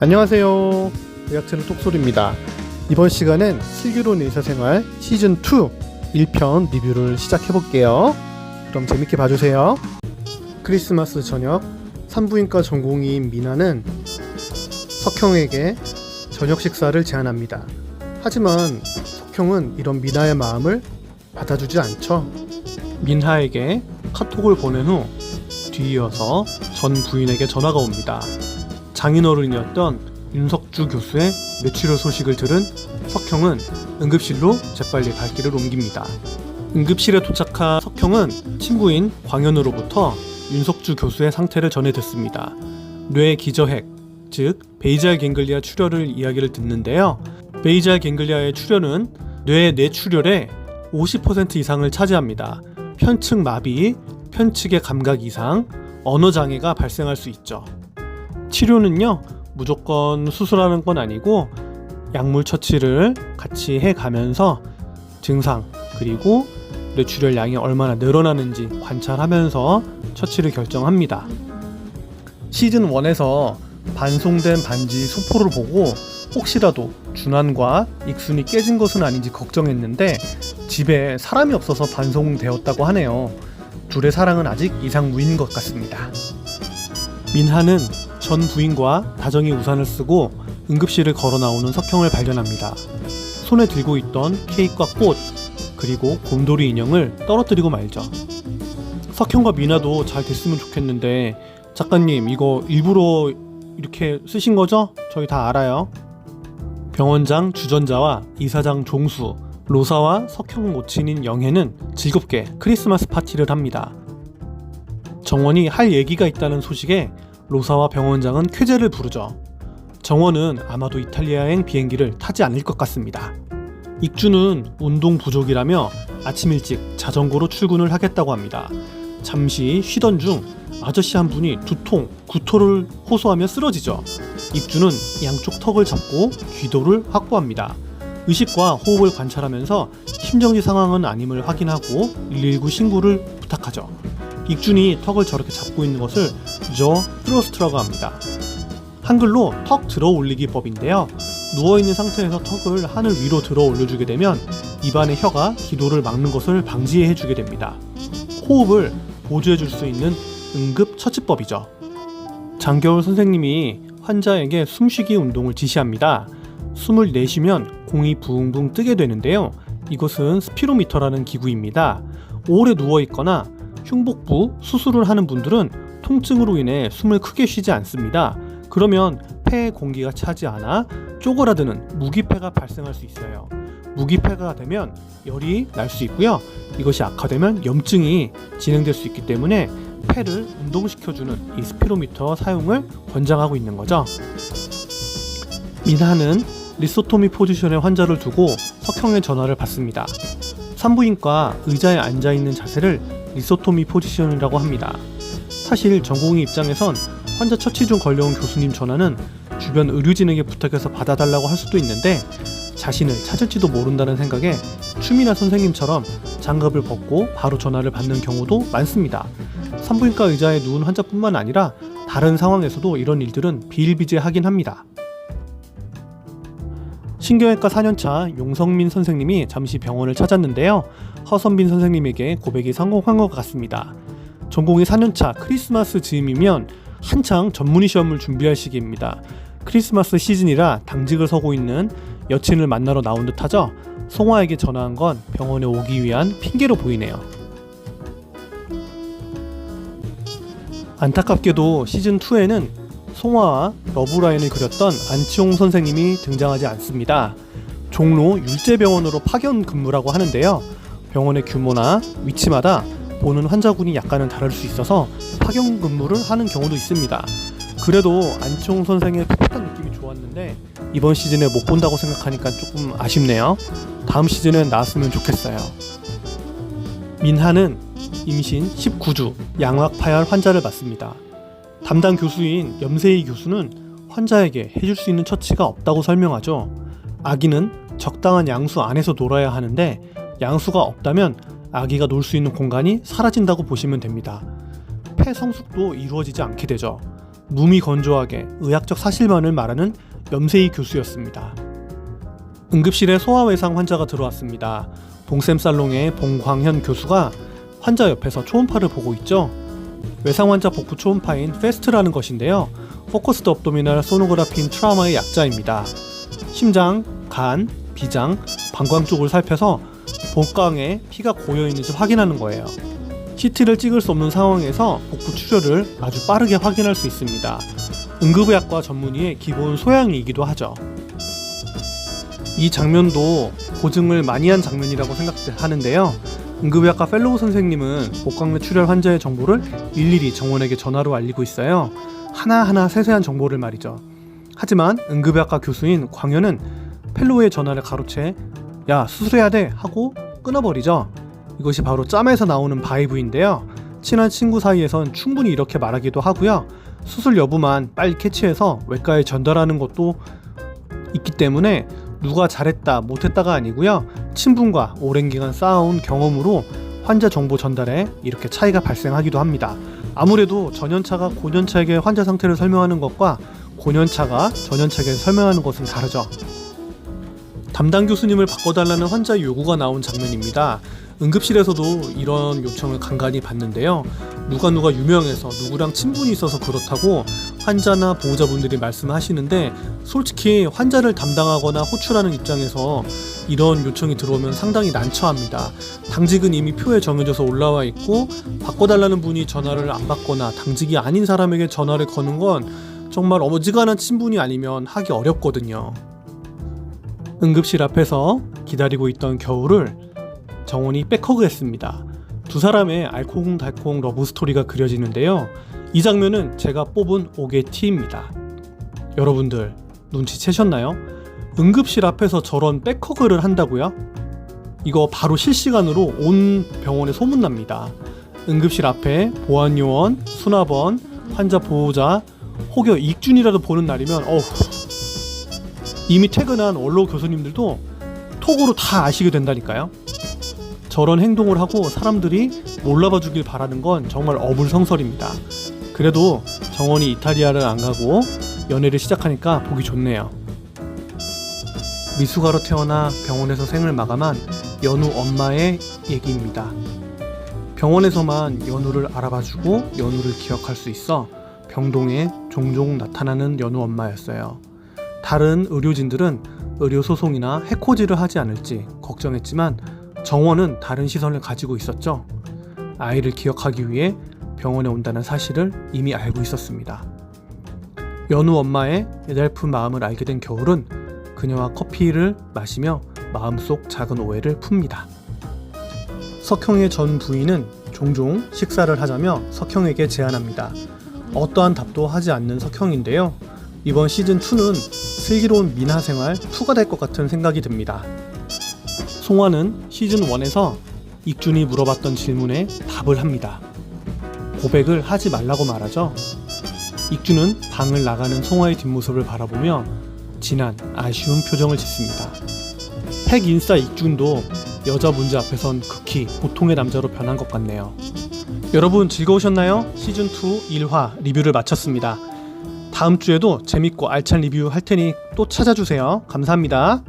안녕하세요. 의학채널 톡소리입니다. 이번 시간엔 슬기로운 의사생활 시즌2 1편 리뷰를 시작해볼게요. 그럼 재밌게 봐주세요. 크리스마스 저녁 산부인과 전공의인 미나는 석형에게 저녁 식사를 제안합니다. 하지만 석형은 이런 미나의 마음을 받아주지 않죠. 민하에게 카톡을 보낸 후 뒤이어서 전 부인에게 전화가 옵니다. 장인어른이었던 윤석주 교수의 뇌출혈 소식을 들은 석형은 응급실로 재빨리 갈 길을 옮깁니다. 응급실에 도착한 석형은 친구인 광현으로부터 윤석주 교수의 상태를 전해 듣습니다. 뇌 기저핵, 즉 베이잘 갱글리아 출혈을 이야기를 듣는데요. 베이잘 갱글리아의 출혈은 뇌의 뇌출혈의 50% 이상을 차지합니다. 편측 마비, 편측의 감각 이상, 언어 장애가 발생할 수 있죠. 치료는요, 무조건 수술하는 건 아니고 약물 처치를 같이 해가면서 증상 그리고 뇌출혈 양이 얼마나 늘어나는지 관찰하면서 처치를 결정합니다. 시즌 1에서 반송된 반지 소포를 보고 혹시라도 준환과 익순이 깨진 것은 아닌지 걱정했는데 집에 사람이 없어서 반송되었다고 하네요. 둘의 사랑은 아직 이상무인 것 같습니다. 민하는 전 부인과 다정히 우산을 쓰고 응급실을 걸어 나오는 석형을 발견합니다. 손에 들고 있던 케이크와 꽃, 그리고 곰돌이 인형을 떨어뜨리고 말죠. 석형과 미나도 잘 됐으면 좋겠는데 작가님, 이거 일부러 이렇게 쓰신 거죠? 저희 다 알아요. 병원장 주전자와 이사장 종수, 로사와 석형 모친인 영애는 즐겁게 크리스마스 파티를 합니다. 정원이 할 얘기가 있다는 소식에 로사와 병원장은 쾌재를 부르죠. 정원은 아마도 이탈리아행 비행기를 타지 않을 것 같습니다. 익주는 운동 부족이라며 아침 일찍 자전거로 출근을 하겠다고 합니다. 잠시 쉬던 중 아저씨 한 분이 두통, 구토를 호소하며 쓰러지죠. 익주는 양쪽 턱을 잡고 귀도를 확보합니다. 의식과 호흡을 관찰하면서 심정지 상황은 아님을 확인하고 119 신고를 부탁하죠. 익준이 턱을 저렇게 잡고 있는 것을 저 트러스트라고 합니다. 한글로 턱 들어 올리기 법인데요. 누워있는 상태에서 턱을 하늘 위로 들어 올려주게 되면 입안의 혀가 기도를 막는 것을 방지해주게 됩니다. 호흡을 보조해줄 수 있는 응급 처치법이죠. 장겨울 선생님이 환자에게 숨쉬기 운동을 지시합니다. 숨을 내쉬면 공이 붕붕 뜨게 되는데요. 이것은 스피로미터라는 기구입니다. 오래 누워있거나 흉복부 수술을 하는 분들은 통증으로 인해 숨을 크게 쉬지 않습니다. 그러면 폐에 공기가 차지 않아 쪼그라드는 무기폐가 발생할 수 있어요. 무기폐가 되면 열이 날 수 있고요. 이것이 악화되면 염증이 진행될 수 있기 때문에 폐를 운동시켜주는 이 스피로미터 사용을 권장하고 있는 거죠. 민하는 리소토미 포지션의 환자를 두고 석형의 전화를 받습니다. 산부인과 의자에 앉아있는 자세를 리소토미 포지션이라고 합니다. 사실 전공의 입장에선 환자 처치 중 걸려온 교수님 전화는 주변 의료진에게 부탁해서 받아달라고 할 수도 있는데 자신을 찾을지도 모른다는 생각에 추미나 선생님처럼 장갑을 벗고 바로 전화를 받는 경우도 많습니다. 산부인과 의자에 누운 환자뿐만 아니라 다른 상황에서도 이런 일들은 비일비재하긴 합니다. 신경외과 4년차 용성민 선생님이 잠시 병원을 찾았는데요. 허선빈 선생님에게 고백이 성공한 것 같습니다. 전공의 4년차 크리스마스 즈음이면 한창 전문의 시험을 준비할 시기입니다. 크리스마스 시즌이라 당직을 서고 있는 여친을 만나러 나온 듯하죠. 송화에게 전화한 건 병원에 오기 위한 핑계로 보이네요. 안타깝게도 시즌2에는 송화와 러브라인을 그렸던 안치홍 선생님이 등장하지 않습니다. 종로 율제병원으로 파견 근무라고 하는데요. 병원의 규모나 위치마다 보는 환자군이 약간은 다를 수 있어서 파견 근무를 하는 경우도 있습니다. 그래도 안치홍 선생의 풋풋한 느낌이 좋았는데 이번 시즌에 못 본다고 생각하니까 조금 아쉽네요. 다음 시즌엔 나왔으면 좋겠어요. 민하는 임신 19주 양악 파열 환자를 맡습니다. 담당 교수인 염세희 교수는 환자에게 해줄 수 있는 처치가 없다고 설명하죠. 아기는 적당한 양수 안에서 놀아야 하는데 양수가 없다면 아기가 놀 수 있는 공간이 사라진다고 보시면 됩니다. 폐 성숙도 이루어지지 않게 되죠. 몸이 건조하게 의학적 사실만을 말하는 염세희 교수였습니다. 응급실에 소아외상 환자가 들어왔습니다. 봉샘살롱의 봉광현 교수가 환자 옆에서 초음파를 보고 있죠. 외상 환자 복부 초음파인 페스트라는 것인데요. 포커스드 업도미널 소노그라피인 트라우마의 약자입니다. 심장, 간, 비장, 방광 쪽을 살펴서 복강에 피가 고여있는지 확인하는 거예요. CT를 찍을 수 없는 상황에서 복부 출혈을 아주 빠르게 확인할 수 있습니다. 응급의학과 전문의의 기본 소양이기도 하죠. 이 장면도 고증을 많이 한 장면이라고 생각하는데요. 응급의학과 펠로우 선생님은 복강내 출혈 환자의 정보를 일일이 정원에게 전화로 알리고 있어요. 하나하나 세세한 정보를 말이죠. 하지만 응급의학과 교수인 광현은 펠로우의 전화를 가로채 야 수술해야 돼 하고 끊어버리죠. 이것이 바로 짬에서 나오는 바이브인데요. 친한 친구 사이에선 충분히 이렇게 말하기도 하고요. 수술 여부만 빨리 캐치해서 외과에 전달하는 것도 있기 때문에 누가 잘했다 못했다가 아니고요. 친분과 오랜 기간 쌓아온 경험으로 환자 정보 전달에 이렇게 차이가 발생하기도 합니다. 아무래도 전연차가 고년차에게 환자 상태를 설명하는 것과 고년차가 전연차에게 설명하는 것은 다르죠. 담당 교수님을 바꿔달라는 환자의 요구가 나온 장면입니다. 응급실에서도 이런 요청을 간간히 받는데요. 누가 유명해서 누구랑 친분이 있어서 그렇다고 환자나 보호자분들이 말씀하시는데 솔직히 환자를 담당하거나 호출하는 입장에서 이런 요청이 들어오면 상당히 난처합니다. 당직은 이미 표에 정해져서 올라와 있고 바꿔달라는 분이 전화를 안 받거나 당직이 아닌 사람에게 전화를 거는 건 정말 어지간한 친분이 아니면 하기 어렵거든요. 응급실 앞에서 기다리고 있던 겨울을 정원이 백허그했습니다. 두 사람의 알콩달콩 러브스토리가 그려지는데요. 이 장면은 제가 뽑은 오게티입니다. 여러분들 눈치채셨나요? 응급실 앞에서 저런 백허그를 한다고요? 이거 바로 실시간으로 온 병원에 소문납니다. 응급실 앞에 보안요원, 수납원, 환자 보호자, 혹여 익준이라도 보는 날이면 이미 퇴근한 원로 교수님들도 톡으로 다 아시게 된다니까요. 저런 행동을 하고 사람들이 몰라봐 주길 바라는 건 정말 어불성설입니다. 그래도 정원이 이탈리아를 안 가고 연애를 시작하니까 보기 좋네요. 미숙아로 태어나 병원에서 생을 마감한 연우 엄마의 얘기입니다. 병원에서만 연우를 알아봐주고 연우를 기억할 수 있어 병동에 종종 나타나는 연우 엄마였어요. 다른 의료진들은 의료소송이나 해코지를 하지 않을지 걱정했지만 정원은 다른 시선을 가지고 있었죠. 아이를 기억하기 위해 병원에 온다는 사실을 이미 알고 있었습니다. 연우 엄마의 애달픈 마음을 알게 된 겨울은 그녀와 커피를 마시며 마음속 작은 오해를 풉니다. 석형의 전 부인은 종종 식사를 하자며 석형에게 제안합니다. 어떠한 답도 하지 않는 석형인데요. 이번 시즌2는 슬기로운 민하생활 2가 될 것 같은 생각이 듭니다. 송화는 시즌1에서 익준이 물어봤던 질문에 답을 합니다. 고백을 하지 말라고 말하죠. 익준은 방을 나가는 송화의 뒷모습을 바라보며 진한 아쉬운 표정을 짓습니다. 핵인싸 익준도 여자 문제 앞에선 극히 보통의 남자로 변한 것 같네요. 여러분 즐거우셨나요? 시즌2 1화 리뷰를 마쳤습니다. 다음 주에도 재밌고 알찬 리뷰 할 테니 또 찾아주세요. 감사합니다.